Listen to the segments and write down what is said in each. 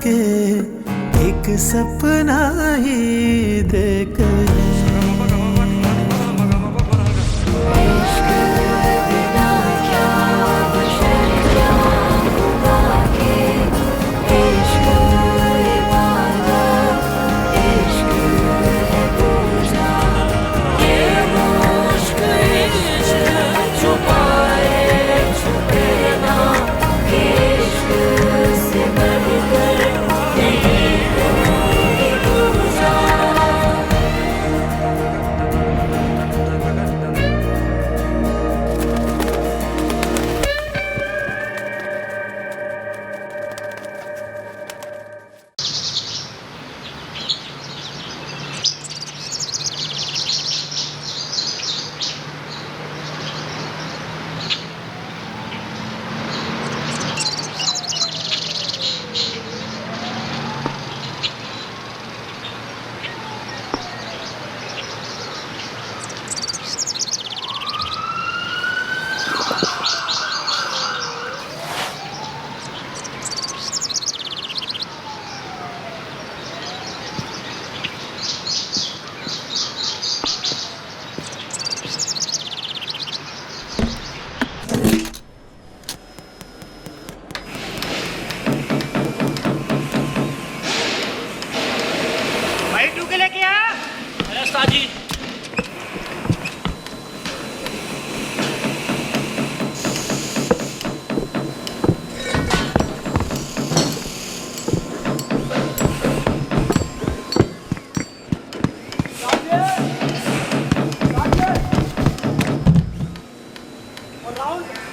के एक सपना ही देख ले।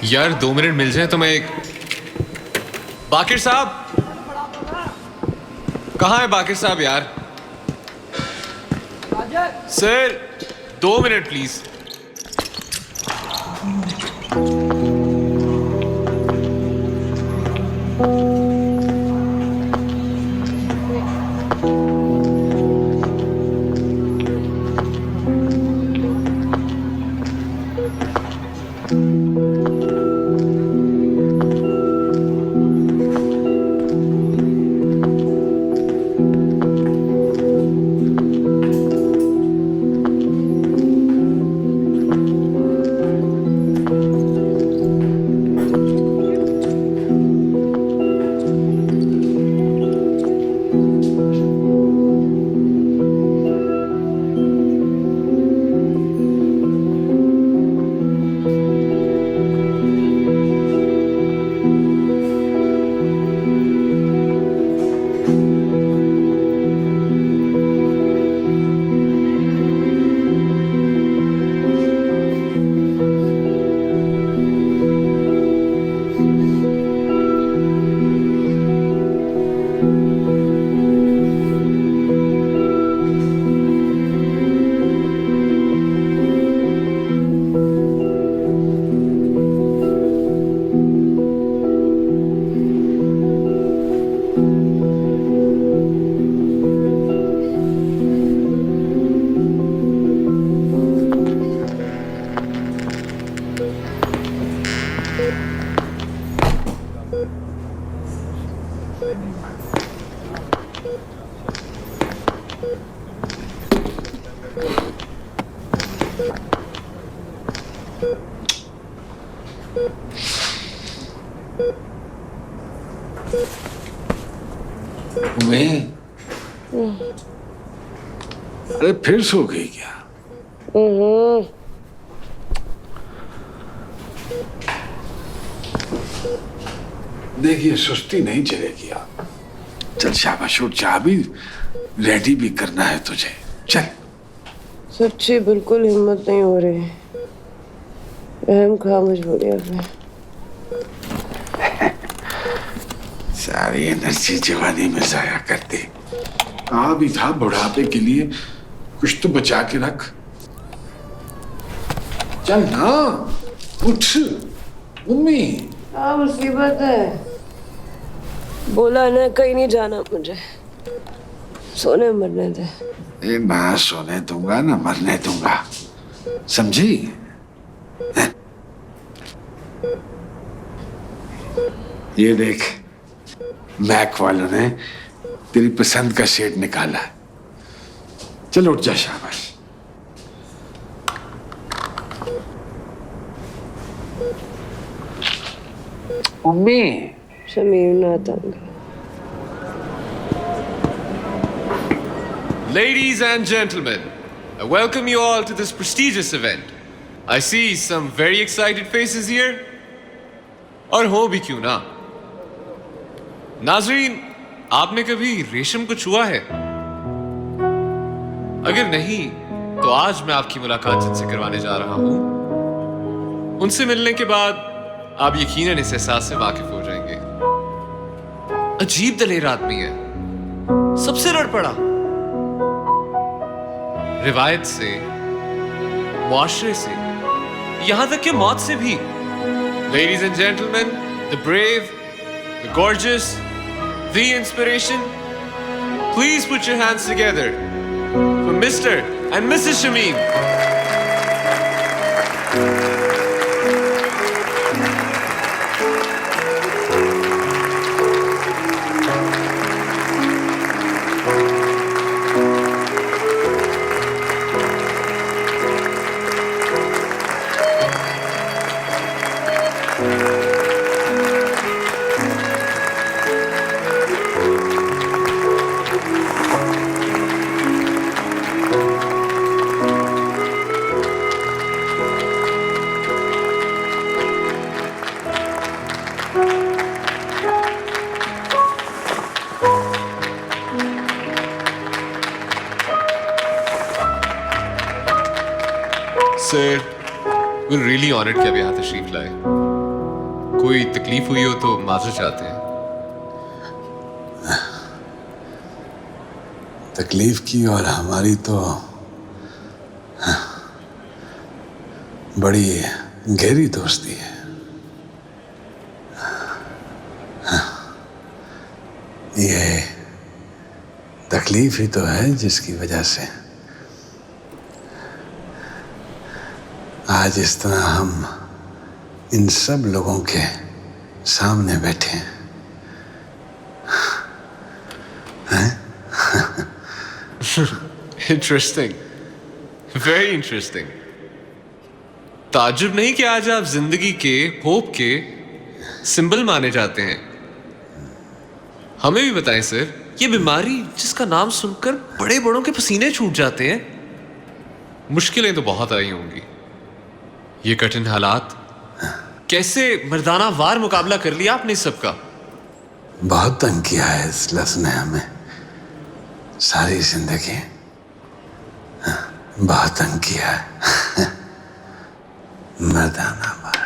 यार 2 मिनट मिल जाए तो मैं एक... बाकिर साहब, कहाँ है बाकिर साहब यार? Sir 2 minute please. अरे फिर सो गई क्या? देखिए सुस्ती नहीं चलेगी आप। चल शाबाश उठ जा, अभी रेडी भी करना है तुझे। चल। सच्ची बिल्कुल हिम्मत नहीं हो रही। अहम खा मजबूरी में। सारी एनर्जी जवानी में जाया करते। कहा भी था बुढ़ापे के लिए कुछ तो बचा के रख। चल ना उठ। मम्मी क्या मुसीबत है? बोला ना कहीं नहीं जाना मुझे। सोने मरने दे। ना सोने दूंगा ना मरने दूंगा, समझी? ये देख मैक वालों ने तेरी पसंद का शेड निकाला है। चल उठ जा, शाबाश। मम्मी शमीर ना तंग। Ladies and gentlemen, I welcome you all to this prestigious event. I see some very excited faces here. और हो भी क्यों ना। नाजरीन, आपने कभी रेशम को छुआ है? अगर नहीं, तो आज मैं आपकी मुलाकात जिनसे करवाने जा रहा हूं। उनसे मिलने के बाद आप यकीनन इस एहसास से वाकिफ हो जाएंगे। अजीब दलेर आदमी है, सबसे लड़ पड़ा, रिवायत से, मुआशरे से, यहां तक कि मौत से भी। Ladies and gentlemen, the brave, the gorgeous, the inspiration, please put your hands together for Mr. and Mrs. Shamim. Sir, we're really honored कि आप यहाँ तशरीफ लाए। कोई तकलीफ हुई हो तो माजूर चाहते हैं। तकलीफ की और हमारी तो बड़ी गहरी दोस्ती है। ये तकलीफ ही तो है जिसकी वजह से आज इस तरह हम इन सब लोगों के सामने बैठे हैं। Interesting, very interesting. ताज्जुब नहीं कि आज आप जिंदगी के, होप के सिंबल माने जाते हैं। हमें भी बताएं सर, ये बीमारी जिसका नाम सुनकर बड़े बड़ों के पसीने छूट जाते हैं। मुश्किलें तो बहुत आई होंगी। ये कठिन हालात, कैसे मर्दाना वार मुकाबला कर लिया आपने इस सब का? बहुत तंग किया है इस लफ्ज़ ने हमें सारी जिंदगी, बहुत तंग किया है। मर्दाना वार।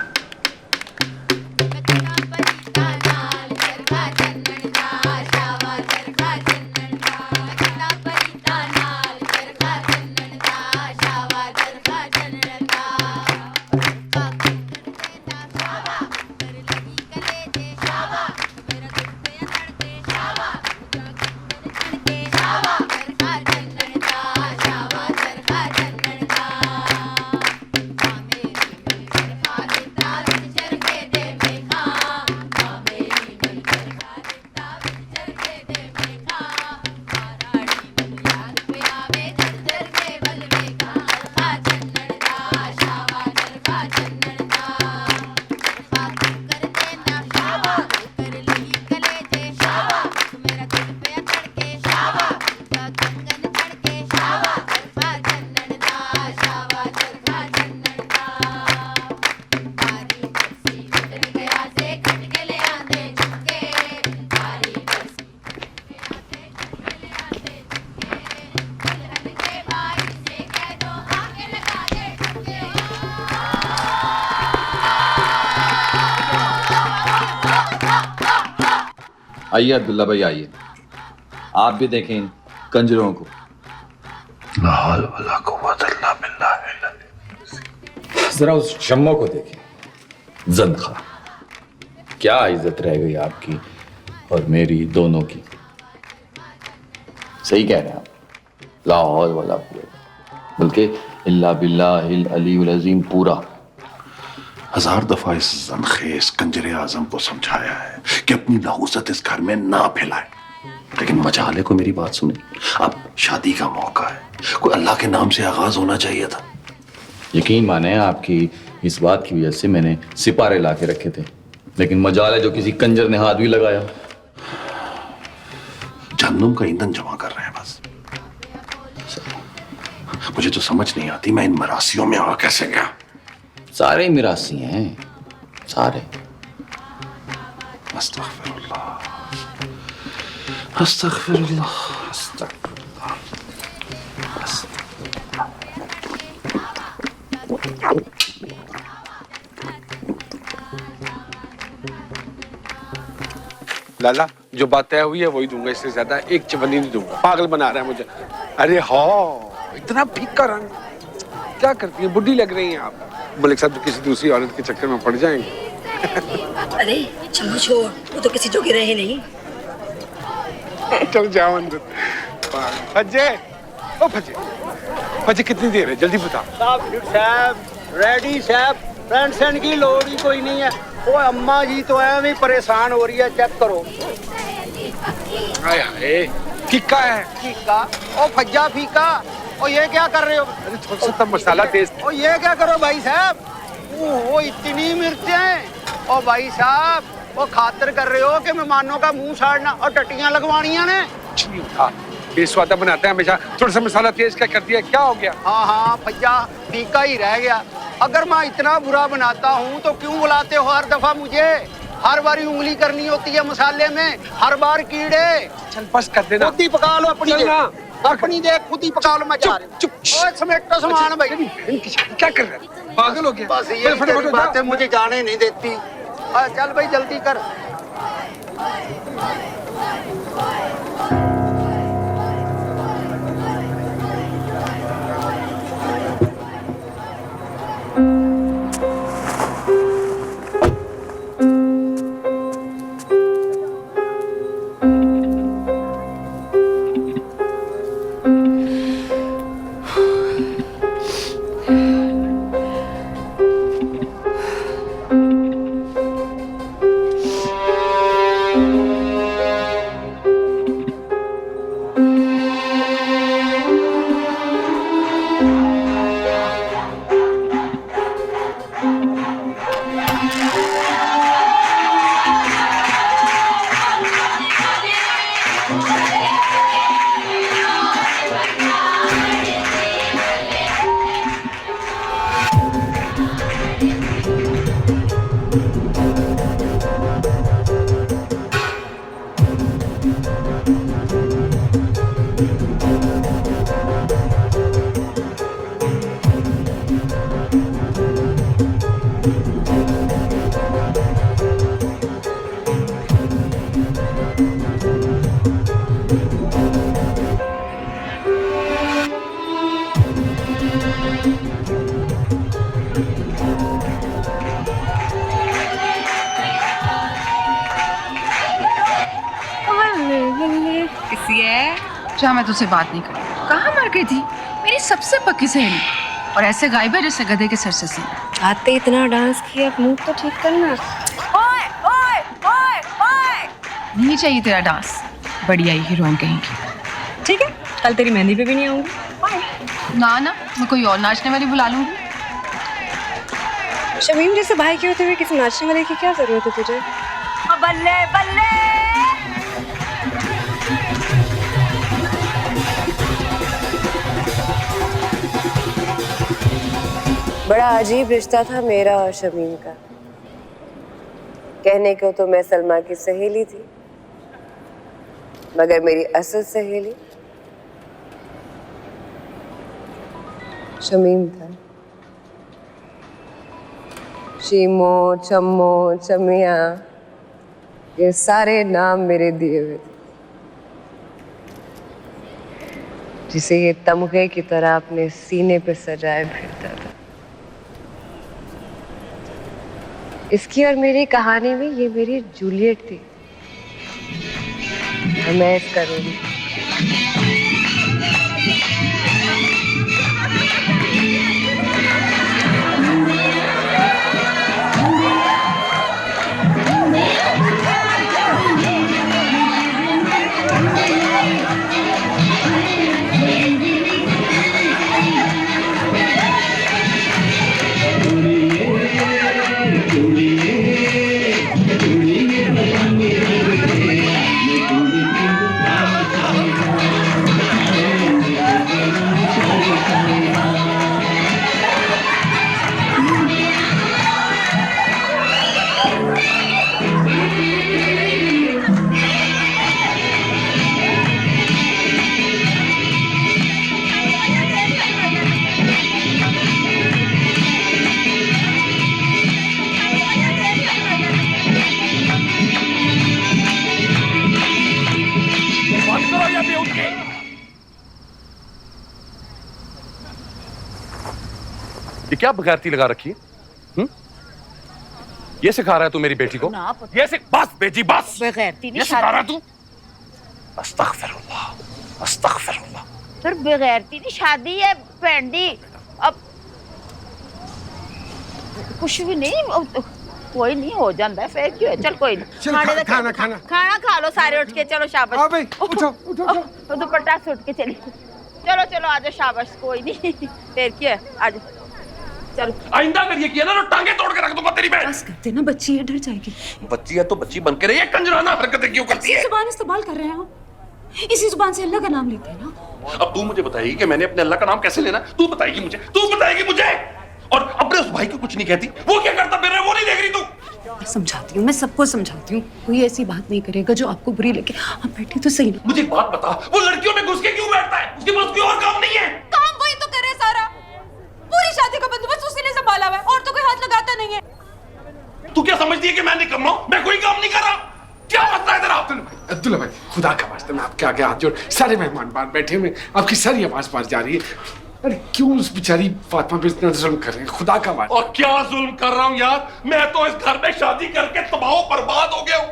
आइए अब्दुल्ला भाई, आइए। आप भी देखें इन कंजरों को। जरा उस शम्मो को देखें, जंदखा। क्या इज्जत रह गई आपकी और मेरी दोनों की। सही कह रहे हैं आप। ला हौल वला कुव्वत, बल्कि इल्ला बिल्लाहिल अलीयुल अज़ीम पूरा। 1000 दफा इस जनखेज कंजरे आजम को समझाया है कि अपनी नहुसत इस घर में ना फैलाए, लेकिन मजाले को मेरी बात सुनी। अब शादी का मौका है, कोई अल्लाह के नाम से आगाज होना चाहिए था। यकीन माने आपकी इस बात की वजह से मैंने सिपारे ला के रखे थे, लेकिन मजाल है जो किसी कंजर ने हाथ भी लगाया। जहन्नुम का ईंधन जमा कर रहे हैं बस। मुझे तो समझ नहीं आती मैं इन मरासियों में आ कैसे गया। सारे मिरासी हैं, सारे। अस्तगफिरुल्लाह, अस्तगफिरुल्लाह, अस्तगफिरुल्लाह। लाला जो बात तय हुई है वही दूंगा, इससे ज्यादा एक चवन्नी नहीं दूंगा। पागल बना रहा है मुझे। अरे हाँ, इतना फीका रंग, क्या करती है, बुढ़ी लग रही हैं आप। मलिक साहब तो किसी दूसरी औरत के चक्कर में पड़ जाएंगे। अरे चलो छोड़, वो तो किसी जोगे रहे नहीं। चल जाओ अंदर। फज्जे, ओ फज्जे, फज्जे कितनी देर है, जल्दी बता। साहब रेडी साहब, फ्रेंड सेंड की लोड़ ही कोई नहीं है। वो अम्मा जी तो है भी परेशान हो रही है, चेक करो। आए हाय, फीका है। फीका? ओ फज्जा फीका, ओ ये क्या कर रहे हो? अरे थोड़ा सा मसाला तेज। ओ ये क्या करो भाई साहब, वो इतनी मिर्चें। ओ भाई साहब, वो खातिर कर रहे हो कि मेहमानों का मुंह साड़ना और टट्टियां लगवानियां ने? कुछ नहीं होता, बेस्वादा बनाते हैं हमेशा। थोड़ा सा मसाला तेज क्या कर दिया, क्या हो गया? हाँ हाँ फज्जा, फीका ही रह गया। अगर मैं इतना बुरा बनाता हूँ तो क्यों बुलाते हो हर दफा मुझे? हर बार उंगली करनी होती है मसाले में, हर बार कीड़े। चल बस कर देना। खुद ही पका लो अपनी देख, अपनी देख खुद ही पका लो। मैं जा रहा हूँ। चुप। ओए समेटो सामान भाई। क्या कर रहा है, पागल हो गया? बस ये फटाफट बातें मुझे जाने नहीं देती। चल भाई जल्दी कर। किसी है जहाँ मैं तुझसे बात नहीं करूँ। कहाँ मर गई थी मेरी सबसे पक्की सहेली, और ऐसे गायब है जैसे गधे के सर से सीन। आते इतना डांस किया, मुंह तो ठीक करना। ओए ओए ओए ओए, नहीं चाहिए तेरा डांस, बड़ी आई हीरोइन कहीं की। ठीक है, कल तेरी मेहंदी पे भी नहीं आऊंगी। ना ना, मैं कोई और नाचने वाली बुला लूंगी। शमीम जैसे भाई के होते हुए किसी नाचने वाले की क्या जरूरत है तुझे? बल्ले बल्ले। बड़ा अजीब रिश्ता था मेरा और शमीम का। कहने को तो मैं सलमा की सहेली थी, मगर मेरी असल सहेली शमीम था। शीमो, चम्मो, चमिया, ये सारे नाम मेरे दिए हुए थे, जिसे ये तमगे की तरह अपने सीने पे सजाए फिरता था। इसकी और मेरी कहानी में ये मेरी जूलियट थी और मैं इसका रोमियो। ये क्या बगैरती लगा रखी है? ये सिखा रहा है तू मेरी बेटी को? ये बस बेटी बस, बेगैरती नहीं ये सिखा रहा है तू? अस्तगफिरुल्लाह, अस्तगफिरुल्लाह। फिर बेगैरती नहीं शादी है पेंडी। अब कुछ भी नहीं, कोई नहीं हो जाता है फिर क्यों है? चल कोई नहीं, खाना खाना खाना खा लो सारे उठ के। चलो शाबाश। हाँ भाई उठो उठो उठो। तो दुपट्टा से उठ के चली। चलो चलो आ जाओ, शाबाश। कोई नहीं फिर क्या है, आ जाओ चलो। आइंदा अगर ये किया ना तो टांगे तोड़ के रख दूंगा तेरी मैं। बस करते ना, बच्ची है, डर जाएगी। बच्ची है तो बच्ची बन के रही है, कंजराना हरकतें क्यों करती है? जुबान इस्तेमाल कर रहे हैं आप, इसी जुबान से अल्लाह का नाम लेते हैं ना। अब तू मुझे बताएगी कि मैंने अपने अल्लाह का नाम कैसे लेना? तू बताएगी मुझे, तू बताएगी मुझे। और अपने उस भाई को कुछ नहीं कहती, वो क्या करता फिर रहा है, वो नहीं देख रही तू? मैं समझाती हूँ, मैं सबको समझाती हूँ, कोई ऐसी बात नहीं करेगा जो आपको बुरी लगे। आप बैठे तो सही ना। मुझे एक बात बता, वो लड़कियों में घुस के क्यों बैठता है? उसके पास कोई और काम नहीं है? काम वही तो करे सारा, पूरी शादी का बंदोबस्त उसी ने संभाला हुआ है, और तो कोई हाथ लगाता नहीं है। तू क्या समझती है कि मैं निकम्मा हूं? मैं कोई काम नहीं कर रहा? क्या मसला है तेरा? अब्दुल्ला भाई खुदा का वास्ता मैं आपके आगे हाथ जोड़, सारे मेहमान बाहर बैठे हुए, आपकी सारी आवाज बाहर जा रही है। अरे क्यों उस बेचारी फातिमा पे इतना जुल्म कर रहे हैं? खुदा का वास्ता। और क्या जुल्म कर रहा हूं यार? मैं तो इस घर में शादी करके तबाह बर्बाद हो गया हूं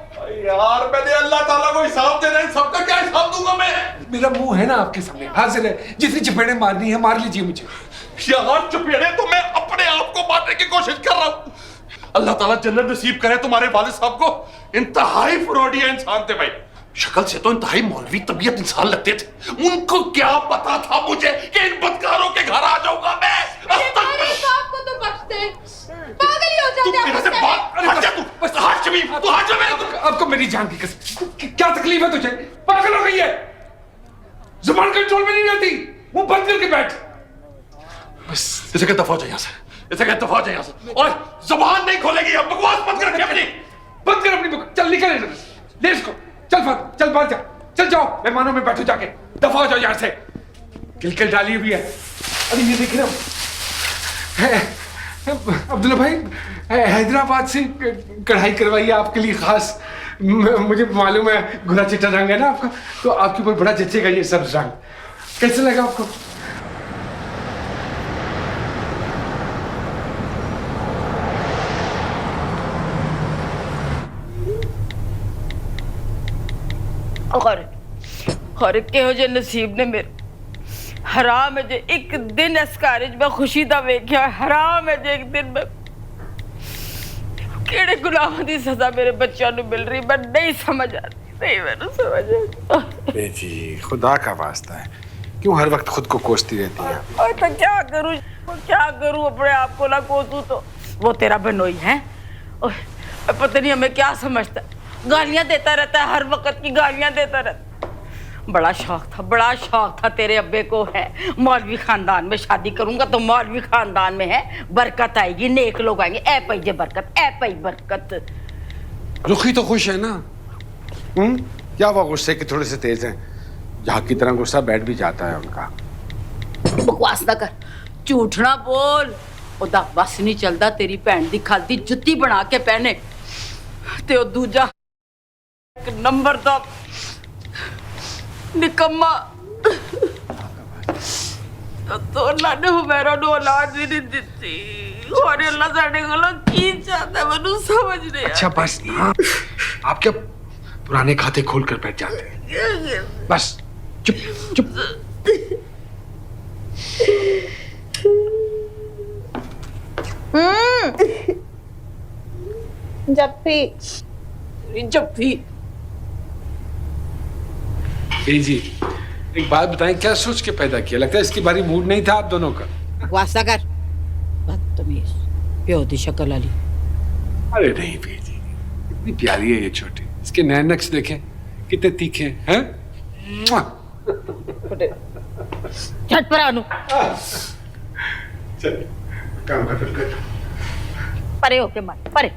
यार। मैंने अल्लाह ताला को हिसाब देना है, सबका क्या हिसाब दूंगा मैं? मेरा मुंह है ना आपके सामने, हाजिर है, जितनी चपेड़े मारनी है मार लीजिए मुझे। यार चुपेड़े तो मैं अपने आप को मारने की कोशिश कर रहा हूं। अल्लाह ताला जन्नत नसीब करे तुम्हारे वालिद साहब को। इंतहाई फ्रॉडिया इंसान थे भाई, शक्ल से तो इंतहाई मौलवी तबीयत इंसान लगते थे। उनको क्या पता था मुझे कि इन बदकारों के घर आ जाऊंगा मैं? आपको तो बख्श दे, पागल ही हो जाते हैं। आपको मेरी जान की कसम, क्या तकलीफ है तुझे? पागल हो गई है? जुबान कंट्रोल में नहीं रहती, मुंह बंद करके बैठ। बस इसे क्या दफा हो जाए यहाँ से, इसे क्या दफा हो जाए यहाँ से। और जुबान नहीं खोलेगी, अब बकवास बंद कर अपनी, बंद कर अपनी बकवास। चल निकल ले इसको, चल फात, चल बाहर जा, चल जाओ मेहमानों में बैठो जाके, दफा हो जाओ यहाँ से। किलकिल डाली हुई है। अरे ये देख रहे हो अब्दुल्ला भाई, हैदराबाद से कढ़ाई करवाई है आपके लिए खास। मुझे मालूम है गुला चिट्टा रंग है ना आपका, तो आपके ऊपर बड़ा जचेगा ये सब्ज रंग। कैसे लगा आपको? और ਕਿਹੋ ਜਿਹੇ ਨਸੀਬ ਨੇ ਮੇਰੇ। हराम है जे एक दिन इस कारज में खुशी दा वेख्या, हराम है जे एक दिन में केड़े गुनाहों दी सजा मेरे बच्चों को मिल रही, मैं नहीं समझ आती, नहीं मैंने समझ आती। बेटी खुदा का वास्ता है, क्यों हर वक्त खुद को कोसती रहती है? और तो क्या करूं अपने आप को ना कोसूं तो वो तेरा बनोई है। पता नहीं हमें क्या समझता, गालियां देता रहता है, हर वक्त की गालियां देता रहता। बड़ा शौक था तेरे अब्बे को है, मौलवी खानदान में शादी करूंगा तो मौलवी खानदान में है बरकत आएगी, नेक लोग आएंगे। ए पई जे बरकत, ए पई बरकत। रुखी तो खुश है ना? क्या वो गुस्से के थोड़े से तेज हैं? जहाँ की तरह गुस्सा बैठ भी जाता है उनका। बकवास ना कर, झूठ ना बोल। ओदा बस नहीं चलता तेरी भैन दी खालती जुत्ती बना के पहने ते ओ दूजा एक नंबर दा निकम्मा। तो अल्लाह ने हुमैरा नु औलाद भी नहीं दिती, और अल्लाह साडे कोलों की चाहता मैनू समझ नहीं। अच्छा बस हाँ, आप क्या पुराने खाते खोल कर बैठ जाते हैं? बस चुप चुप। जप्पी जी एक बात बताएं, क्या सोच के पैदा किया? लगता है इसकी बारी मूड नहीं था आप दोनों का। वास्ता कर, बदतमीज प्यो दी शक्ल वाली। अरे नहीं बेटी, इतनी प्यारी है ये छोटी, इसके नैन नक्श देखें कितने तीखे हैं। झट पर आनु चल काम खत्म कर। परे होके मत परे।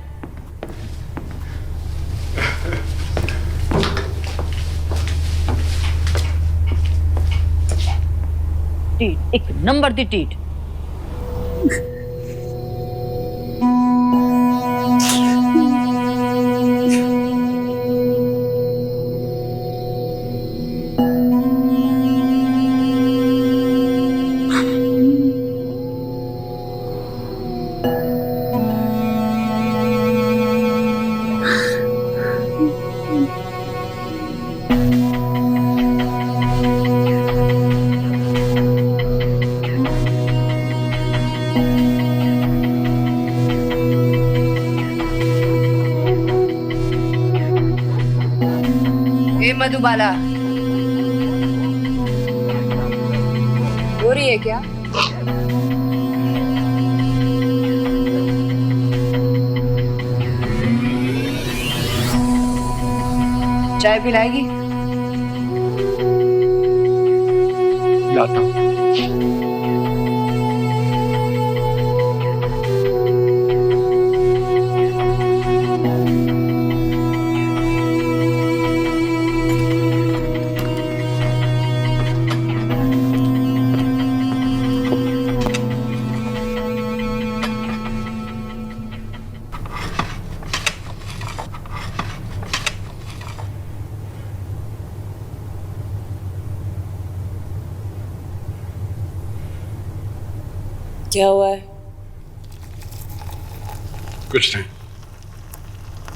टीट, एक नंबर दी टीट। ए मधुबाला, हो रही है क्या? चाय पिलाएगी? लाता हूँ। क्या हुआ है? कुछ नहीं।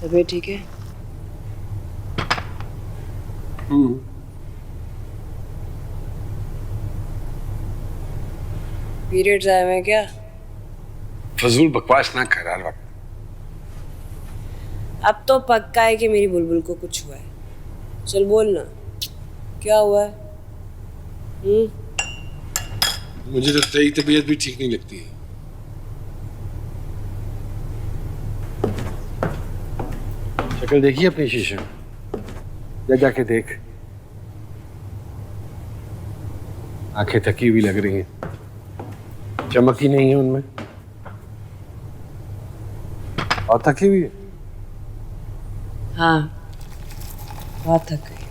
तबीयत ठीक है? पीरियड्स आए हुए हैं क्या? फजूल बकवास ना कर यार। अब तो पक्का है कि मेरी बुलबुल को कुछ हुआ है। चल बोल ना, क्या हुआ है? मुझे तो तेरी तबीयत भी ठीक नहीं लगती है। शक्ल देखी अपनी शीशे में? जाके देख। आंखें थकी हुई लग रही हैं, चमक ही नहीं है उनमें। और थकी हुई है। हाँ, बहुत थक गई।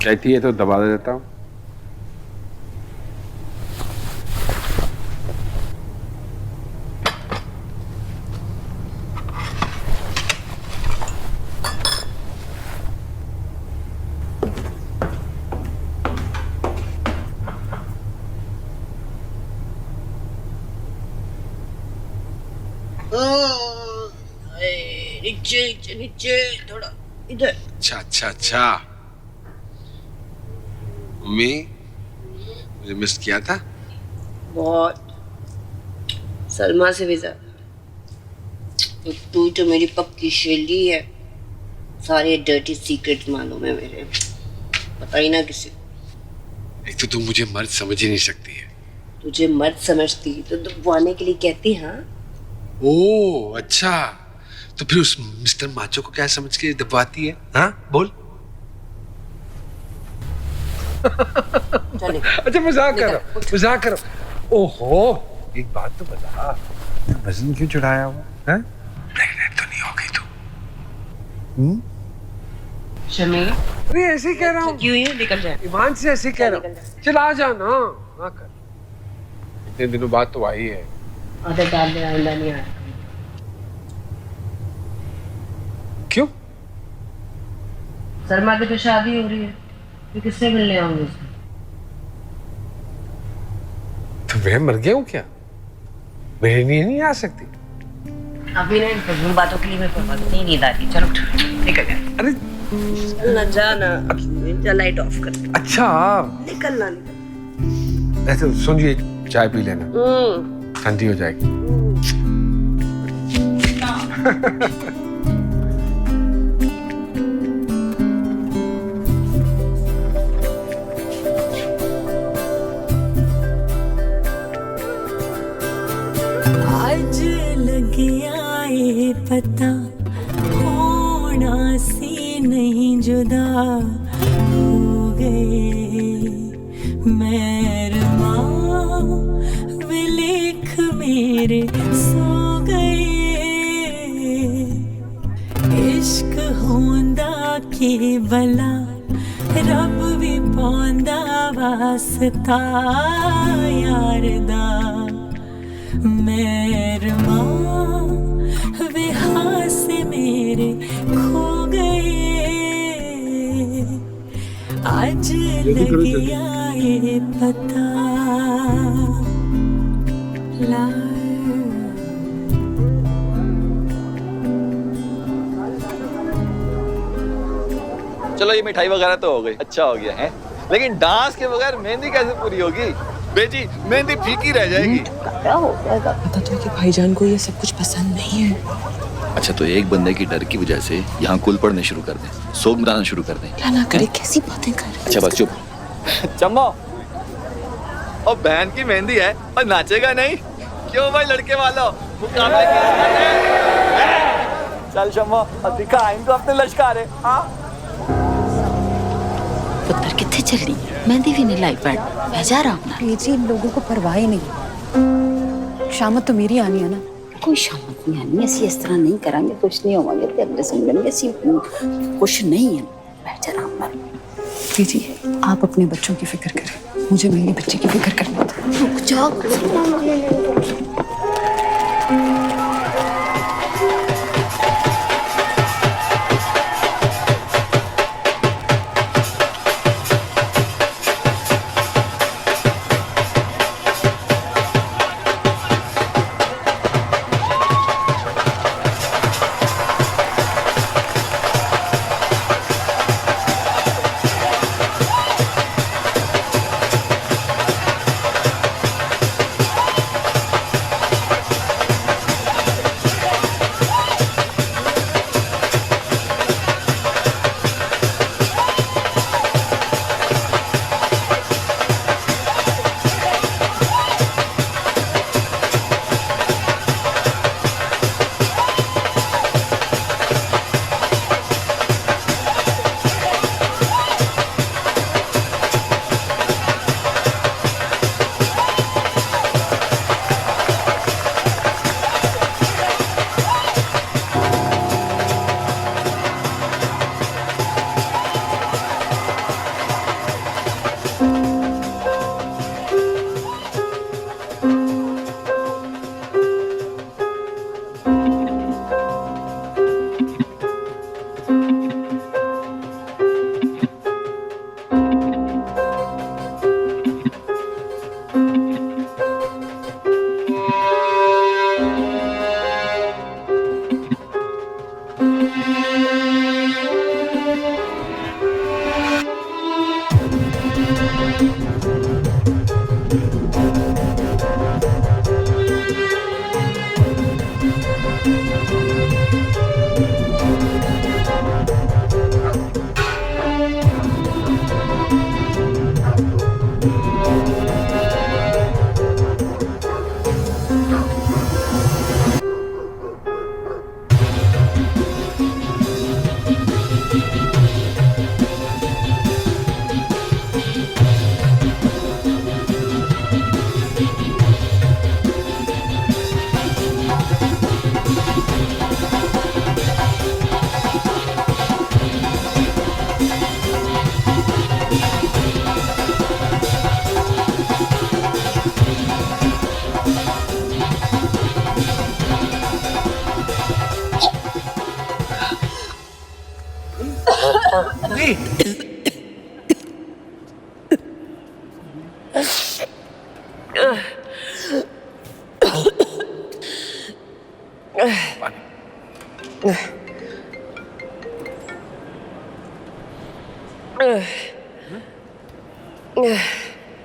कहती है तो दबा देता हूँ। नीचे नीचे नीचे, थोड़ा इधर। अच्छा अच्छा अच्छा। मम्मी, मुझे मिस किया था? बहुत, सलमा से भी ज्यादा। तो तू तो मेरी पक्की सहेली है, सारे डर्टी सीक्रेट मालूम है मेरे, पता ही ना किसी। एक तो तू मुझे मर्द समझ ही नहीं सकती है। तुझे मर्द समझती तो दबवाने के लिए कहती। हाँ, ओह अच्छा, तो फिर उस मिस्टर माचो को क्या समझ के दबाती है? हाँ बोल। अच्छा मजाक करो, मजाक करो। ओहो, एक बात तो बता, वजन क्यों चढ़ाया हुआ है? प्रेग्नेंट तो नहीं हो गई तू? शमी, अरे ऐसे ही कह रहा हूँ। क्यों ये निकल जाए? ईमान से ऐसे कह रहा हूँ। चल आ जा ना, ना कर। इतने दिनों बाद तो आई है। आदत डाल दे, आइंदा नहीं आया। क्यों? सलमा की तो शादी हो रही है, तो किससे मिलने आऊंगी उसको? तो मैं मर गया हूँ क्या? मेरे लिए नहीं आ सकती? अभी नहीं, फजूल बातों के लिए मैं कोई नहीं, नींद आ रही। चलो निकल जा। अरे चल ना, जाना। चल लाइट ऑफ कर। अच्छा, निकल ना, निकल। ऐसे सुन, ये चाय पी लेना, ठंडी हो जाएगी। आज लग आए पता, होना सी नहीं जुदा हो गए। मेहरमा विलेख मेरे सो गए। इश्क होंदा के भला, रब भी पांदा वास्ता यार दा। मेहरमा विहार से मेरे खो गए। आज लग आए पता। चलो ये मिठाई वगैरह तो हो गई, अच्छा हो गया है, लेकिन डांस के बगैर मेहंदी कैसे पूरी होगी? बेजी, मेहंदी फीकी रह जाएगी। क्या हो गया? पता तो है कि भाईजान को ये सब कुछ पसंद नहीं है। अच्छा तो एक बंदे की डर की वजह से यहाँ कुल पड़ने शुरू कर दें, सोग मनाना शुरू कर दें। ना करे, कैसी बातें कर रहे अच्छा बस चुप। चम्मो, और बहन की मेहंदी है और नाचेगा नहीं? क्यों भाई लड़के वालों, मुकाबले चल शम्मो, अब दिखा इनको अपने लश्कार है। हाँ पुत्र कितने चली, मेहंदी भी नहीं लाई पैड, मैं जा रहा हूँ। जी इन लोगों को परवाह ही नहीं। शामत तो मेरी आनी है ना। कोई शामत नहीं आनी, ऐसी इस तरह नहीं करांगे, कुछ नहीं होवांगे, ते अगले समझेंगे ऐसी कुछ नहीं है। बैठ जा आराम कर। जी आप अपने बच्चों की फिक्र करें, मुझे मेरी बच्ची की फिक्र करनी है। रुक जाओ।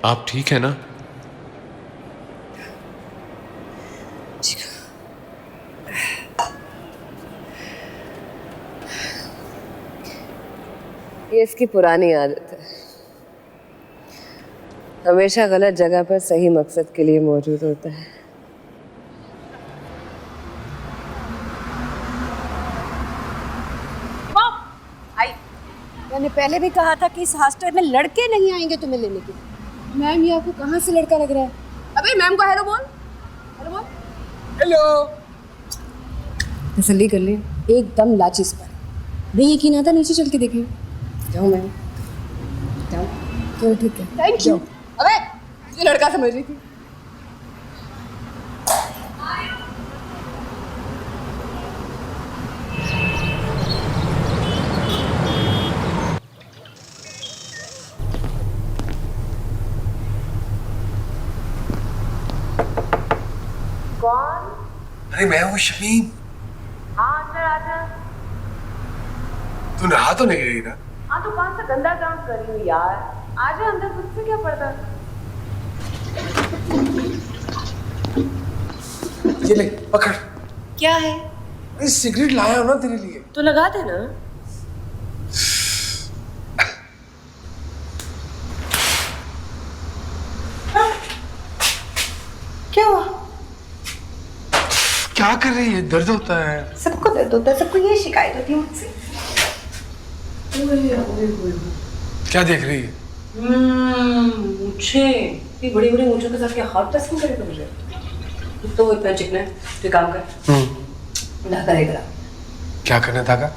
आप ठीक है ना? ये इसकी पुरानी आदत है, हमेशा गलत जगह पर सही मकसद के लिए मौजूद होता है। मैंने पहले भी कहा था कि इस हॉस्टल में लड़के नहीं आएंगे तुम्हें लेने के लिए। मैम ये आपको कहाँ से लड़का लग रहा है? अबे मैम को हेलो बोल, हेलो बोल, हेलो। तसल्ली कर ले, एकदम लाचिस पर नहीं यकीन आता, नीचे चल के देखें। जाओ मैम, जाओ। तो ठीक है, थैंक यू। अबे ये लड़का समझ रही थी। अरे मैं हूँ शमीम। हाँ अंदर आजा। तू नहा तो नहीं रही ना? हाँ तो कौन सा गंदा काम कर रही हूँ यार, आजा अंदर, मुझसे क्या पड़ता। ये ले पकड़। क्या है? सिगरेट लाया हूं ना तेरे लिए। तो लगा देना। क्या हुआ? क्या कर रही है? दर्द होता है। सबको दर्द होता है, सबको ये शिकायत होती है मुझसे। क्या देख रही है? मूंछें, ये बड़ी बड़ी मूंछों के साथ क्या हाथ पसंद करेगा मुझे? तो इतना चिकना है, तो काम कर, धागा लेकर आ। क्या करना धागा?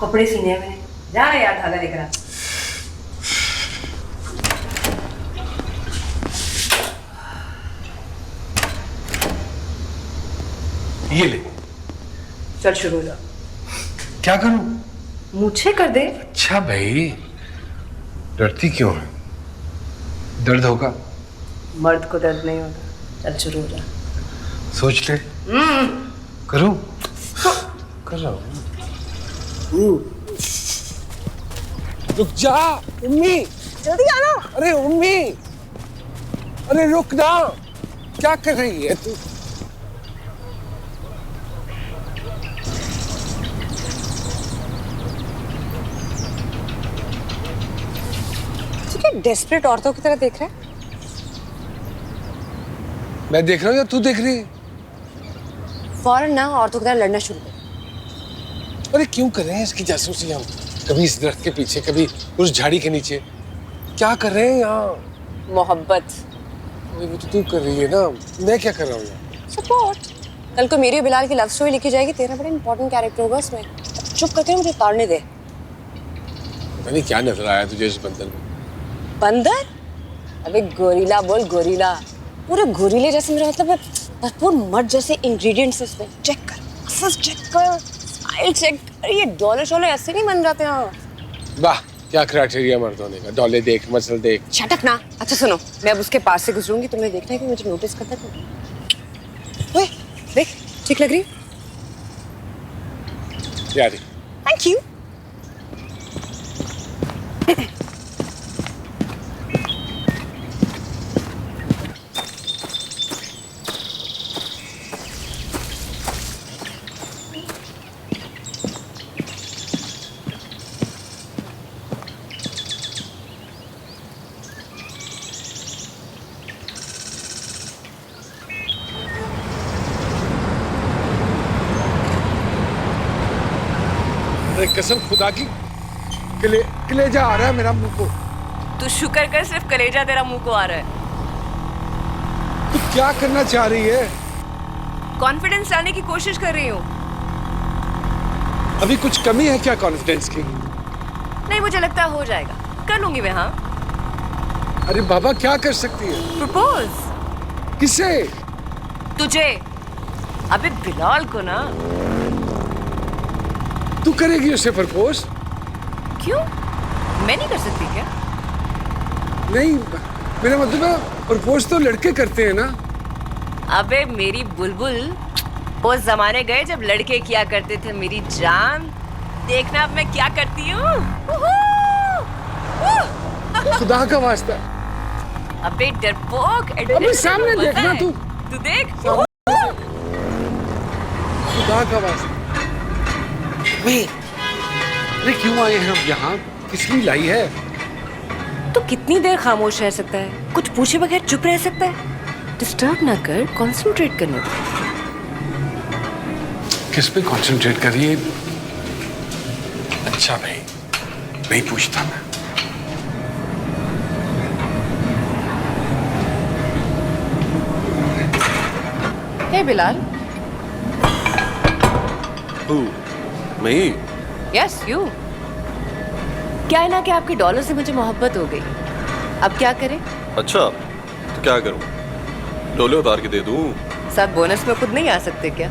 कपड़े सीने हैं मैंने, जा रहे यार, धागा लेकर आ। ये ले। चल शुरू हो जा। क्या करूं? मूंछें कर दे। अच्छा भाई, डरती क्यों है? दर्द होगा? मर्द को दर्द नहीं होता। चल शुरू हो जा। सोच ले। करूं? कर रहा हूं। रुक जा उम्मी, जल्दी आना। अरे उम्मी, अरे रुक ना, क्या कर रही है तू? डेस्परेट औरतों की तरह देख रहा है। मैं देख रहा हूँ या तू देख रही है? फौरन ना औरतों की तरह लड़ना शुरू कर। अरे क्यों कर रहे हैं इसकी जासूसी हम? कभी इस दरख्त के पीछे, कभी उस झाड़ी के नीचे। क्या कर रहे हैं यहाँ? मोहब्बत। वो तो तू कर रही है ना, मैं क्या कर रहा हूँ यहाँ? सपोर्ट। कल को मेरी और बिलाल की लव स्टोरी लिखी जाएगी, तेरा बड़ा इंपॉर्टेंट कैरेक्टर होगा उसमें। चुप करके मुझे ताड़ने दे। पता नहीं क्या नजर आया तुझे इस बंदर में। बंदर? अबे गोरिल्ला बोल, गोरिल्ला। पूरे गोरिल्ले जैसे, मेरा मतलब है भरपूर मर्द जैसे इंग्रेडिएंट्स इसमें। चेक कर, मसल्स चेक कर, स्माइल चेक कर। ये डॉलर शॉलर ऐसे नहीं बन जाते हैं। वाह, क्या क्राइटेरिया मर्द होने का। डॉले देख, मसल देख। शट अप ना। अच्छा सुनो, मैं अब उसके पास से गुजरूंगी, तुमने देखना है कि मुझे नोटिस करता है। ओए देख, ठीक लग रही? यारी। Thank you. अरे कसम खुदा की, कलेजा आ रहा है मेरा मुंह को। तू शुक्र कर सिर्फ कलेजा तेरा मुंह को आ रहा है। तू क्या करना चाह रही है? कॉन्फिडेंस लाने की कोशिश कर रही हूँ। अभी कुछ कमी है क्या कॉन्फिडेंस की? नहीं, मुझे लगता है हो जाएगा, कर लूंगी मैं। हाँ। अरे बाबा, क्या कर सकती है? प्रपोज। किसे? तुझे। अबे बिलाल को ना। तू करेगी उसे प्रपोज? क्यों? मैं नहीं कर सकती क्या? नहीं, मेरा मतलब है प्रपोज तो लड़के करते हैं ना। अबे मेरी बुलबुल, वो जमाने गए जब लड़के किया करते थे मेरी जान। देखना अब मैं क्या करती हूँ। खुदा का वास्ता। अबे डरपोक, अबे सामने देखना तू। तू देख। खुदा का वास्ता। अरे क्यों आए हैं हम यहाँ? किस लिए लाई है? तो कितनी देर खामोश रह सकता है? कुछ पूछे बगैर चुप रह सकता है? डिस्टर्ब ना कर, कंसंट्रेट करने दो। किस पे कंसंट्रेट कर रही है? अच्छा भाई, नहीं पूछता मैं। हे बिलाल। मैं? Yes you. क्या है ना कि आपके डॉलर से मुझे मोहब्बत हो गई। अब क्या करें? अच्छा, तो क्या करूं? डोले उतार के दे दूं? साथ बोनस में खुद नहीं आ सकते क्या?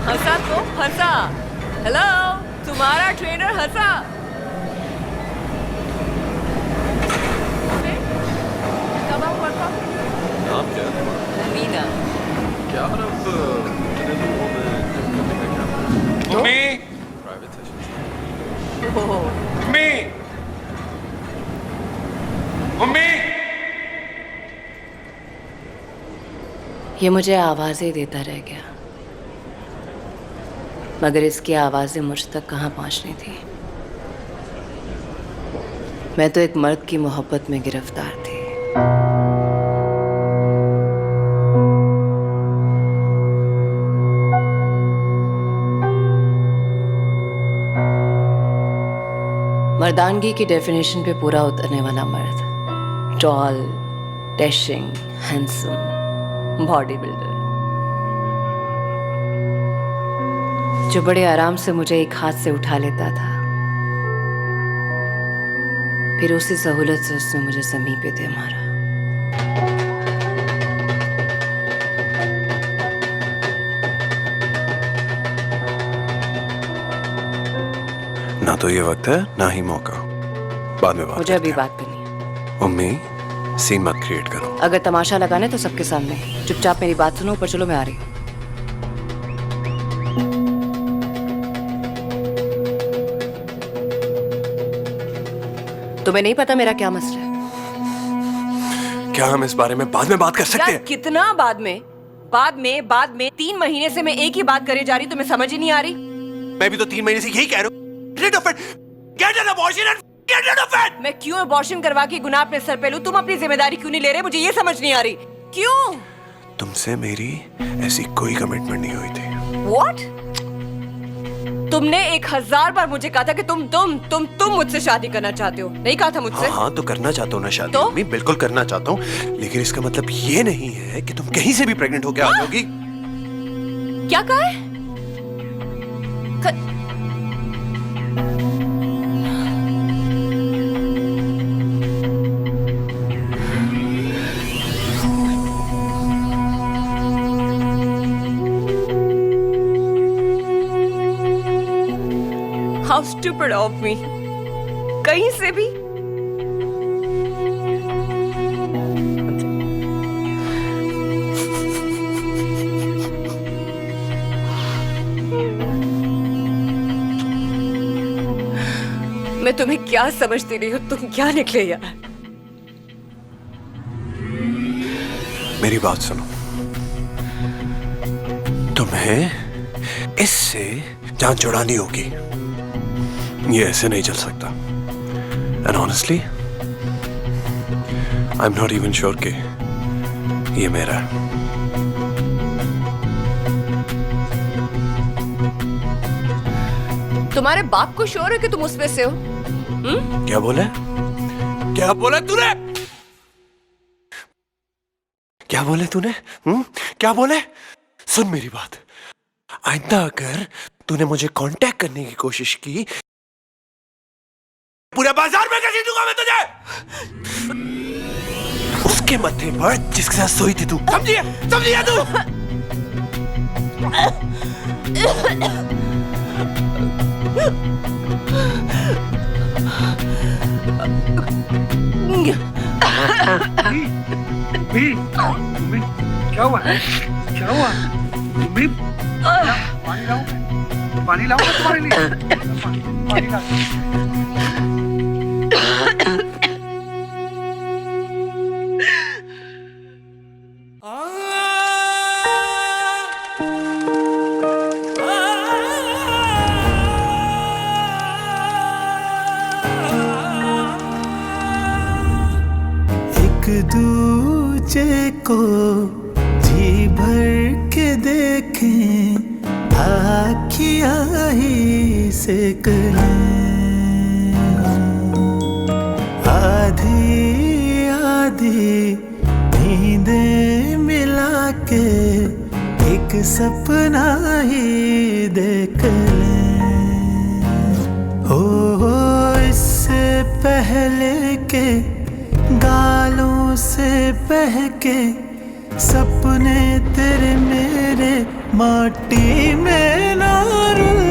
हंसा तो हंसा। हेलो, तुम्हारा ट्रेनर हंसा। नाम क्या है? मीना। क्या मतलब इतने लोगों में mummy, private session? Mummy, mummy, ये मुझे आवाज़ें देता रह गया, मगर इसकी आवाज़ें मुझ तक कहाँ पहुँचनी थी। मैं तो एक मर्द की मोहब्बत में गिरफ्तार थी। मर्दानगी की डेफिनेशन पे पूरा उतरने वाला मर्द, tall, dashing, handsome, body builder, जो बड़े आराम से मुझे एक हाथ से उठा लेता था, फिर उसी सहूलत से उसने मुझे ज़मीन पे दे मारा। ना तो ये वक्त है ना ही मौका, बाद में बात मुझे अभी बात करनी है। उम्मी सीन मत क्रिएट करो। अगर तमाशा लगाने तो सबके सामने, चुपचाप मेरी बात सुनो। ऊपर चलो, मैं आ रही हूँ। तुम्हें नहीं पता मेरा क्या मसला है? क्या हम इस बारे में बाद में बात कर सकते हैं? कितना बाद में? बाद में 3 महीने से मैं एक ही बात करे जा रही, तुम्हें समझ ही नहीं आ रही? मैं भी तो 3 महीने से यही कह रहा हूँ। Get an abortion and get rid of it! मैं क्यों अबॉर्शन करवा के गुनाह अपने सर पे लूं? तुम अपनी जिम्मेदारी क्यों नहीं ले रहे? मुझे ये समझ नहीं आ रही। क्यों? तुमसे मेरी ऐसी कोई कमिटमेंट नहीं हुई थी। What? तुमने 1000 बार मुझे कहा था कि तुम मुझसे शादी करना चाहते हो। नहीं कहा था मुझसे? हाँ तो करना चाहता हूँ ना शादी। तो? मैं बिल्कुल करना चाहता हूँ, लेकिन इसका मतलब ये नहीं है कि तुम कहीं से भी प्रेग्नेंट होके आ जाओगी। क्या कहा है? How stupid of me. कहीं से भी मैं तुम्हें क्या समझती रही हूँ? तुम क्या निकले यार? मेरी बात सुनो, तुम्हें इससे जान छुड़ानी होगी। ये ऐसे नहीं चल सकता। And honestly, I'm not even sure कि ये मेरा है। तुम्हारे बाप को श्योर है कि तुम उसमें से हो? क्या बोले? क्या बोला तूने? क्या बोले तूने? क्या बोले? सुन मेरी बात, आइंदा अगर तूने मुझे कांटेक्ट करने की कोशिश की, पूरे बाजार में कैसे दूंगा मैं तुझे? उसके मत्थे पर जिसके साथ सोई थी तू, समझिए तू? क्या हुआ? क्या हुआ? पानी लाऊं तुम्हारे लिए? पानी लाऊं। दूजे को जी भर के देखें, आँखियाँ ही सेक लें, आधी आधी नींदें मिला के एक सपना ही देख लें। हो इससे पहले के गालों से बहके सपने तेरे मेरे माटी में ना रुल